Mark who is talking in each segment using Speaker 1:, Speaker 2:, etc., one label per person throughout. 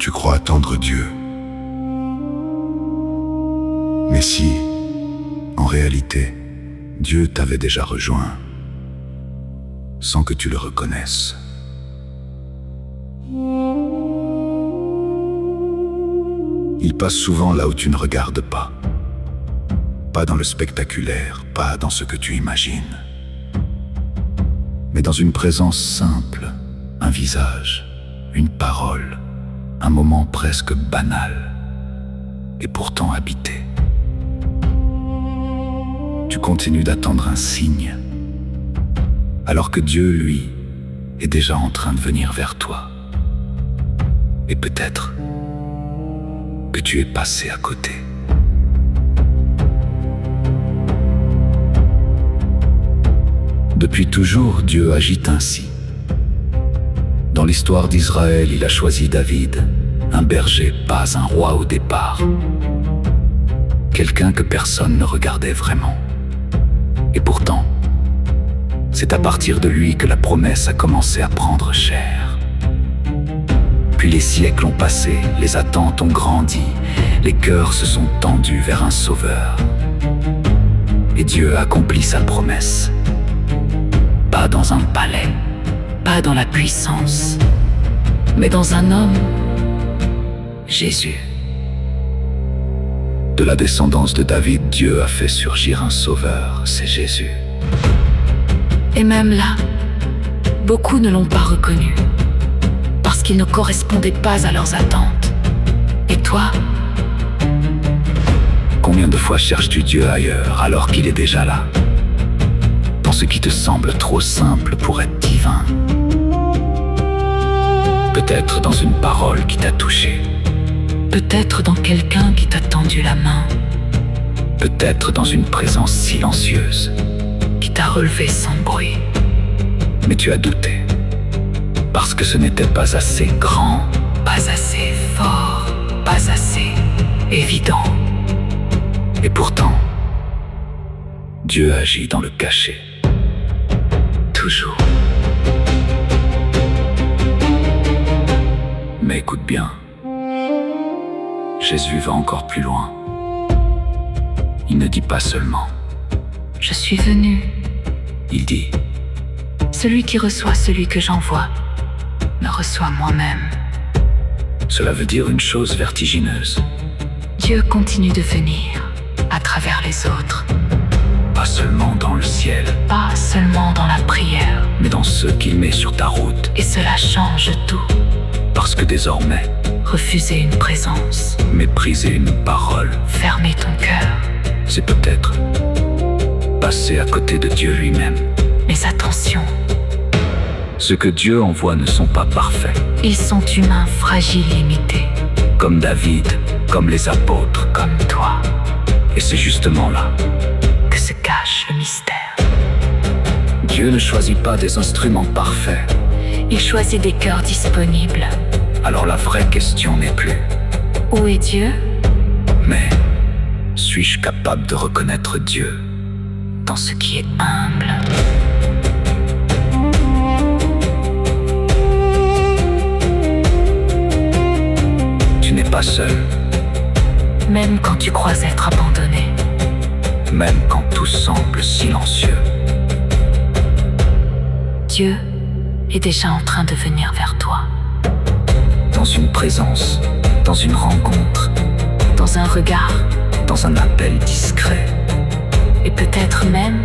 Speaker 1: Tu crois attendre Dieu. Mais si, en réalité, Dieu t'avait déjà rejoint, sans que tu le reconnaisses. Il passe souvent là où tu ne regardes pas. Pas dans le spectaculaire, pas dans ce que tu imagines. Mais dans une présence simple, un visage, une parole, un moment presque banal, et pourtant habité. Tu continues d'attendre un signe, alors que Dieu, lui, est déjà en train de venir vers toi. Et peut-être que tu es passé à côté. Depuis toujours, Dieu agit ainsi. Dans l'histoire d'Israël, il a choisi David, un berger, pas un roi au départ. Quelqu'un que personne ne regardait vraiment. Et pourtant, c'est à partir de lui que la promesse a commencé à prendre chair. Puis les siècles ont passé, les attentes ont grandi, les cœurs se sont tendus vers un sauveur. Et Dieu a accompli sa promesse. Pas dans un palais, pas dans la puissance, mais dans un homme, Jésus. De la descendance de David, Dieu a fait surgir un sauveur, c'est Jésus.
Speaker 2: Et même là, beaucoup ne l'ont pas reconnu, parce qu'il ne correspondait pas à leurs attentes. Et toi?
Speaker 1: Combien de fois cherches-tu Dieu ailleurs alors qu'il est déjà là? Dans ce qui te semble trop simple pour être divin. Peut-être dans une parole qui t'a touché.
Speaker 2: Peut-être dans quelqu'un qui t'a tendu la main.
Speaker 1: Peut-être dans une présence silencieuse
Speaker 2: Qui t'a relevé sans bruit.
Speaker 1: Mais tu as douté. Parce que ce n'était pas assez grand.
Speaker 2: Pas assez fort. Pas assez évident.
Speaker 1: Et pourtant, Dieu agit dans le cachet.
Speaker 2: Toujours.
Speaker 1: Mais écoute bien, Jésus va encore plus loin. Il ne dit pas seulement
Speaker 2: « Je suis venu ».
Speaker 1: Il dit
Speaker 2: « Celui qui reçoit celui que j'envoie me reçoit moi-même ».
Speaker 1: Cela veut dire une chose vertigineuse.
Speaker 2: Dieu continue de venir à travers les autres.
Speaker 1: Pas seulement dans le ciel,
Speaker 2: Pas seulement dans la prière.
Speaker 1: mais dans ceux qu'il met sur ta route.
Speaker 2: Et cela change tout.
Speaker 1: Parce que désormais,
Speaker 2: Refuser une présence,
Speaker 1: mépriser une parole,
Speaker 2: fermer ton cœur.
Speaker 1: c'est peut-être passer à côté de Dieu lui-même.
Speaker 2: Mais attention,
Speaker 1: Ceux que Dieu envoie ne sont pas parfaits.
Speaker 2: ils sont humains, fragiles, limités,
Speaker 1: Comme David, comme les apôtres.
Speaker 2: comme toi,
Speaker 1: Et c'est justement là.
Speaker 2: que se cache le mystère.
Speaker 1: Dieu ne choisit pas des instruments parfaits.
Speaker 2: Il choisit des cœurs disponibles.
Speaker 1: Alors la vraie question n'est plus
Speaker 2: Où est Dieu?
Speaker 1: mais suis-je capable de reconnaître Dieu
Speaker 2: Dans ce qui est humble.
Speaker 1: Tu n'es pas seul,
Speaker 2: Même quand tu crois être abandonné.
Speaker 1: même quand tout semble silencieux.
Speaker 2: Dieu est déjà en train de venir vers toi.
Speaker 1: Dans une présence, dans une rencontre,
Speaker 2: Dans un regard.
Speaker 1: dans un appel discret.
Speaker 2: Et peut-être même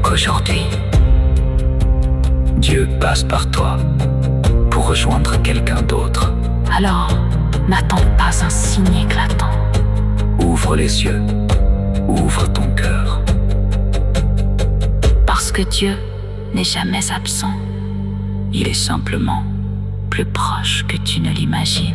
Speaker 2: qu'aujourd'hui,
Speaker 1: Dieu passe par toi pour rejoindre quelqu'un d'autre.
Speaker 2: alors n'attends pas un signe éclatant.
Speaker 1: Ouvre les yeux, ouvre ton cœur.
Speaker 2: Parce que Dieu n'est jamais absent.
Speaker 1: Il est simplement
Speaker 2: Plus proche que tu ne l'imagines.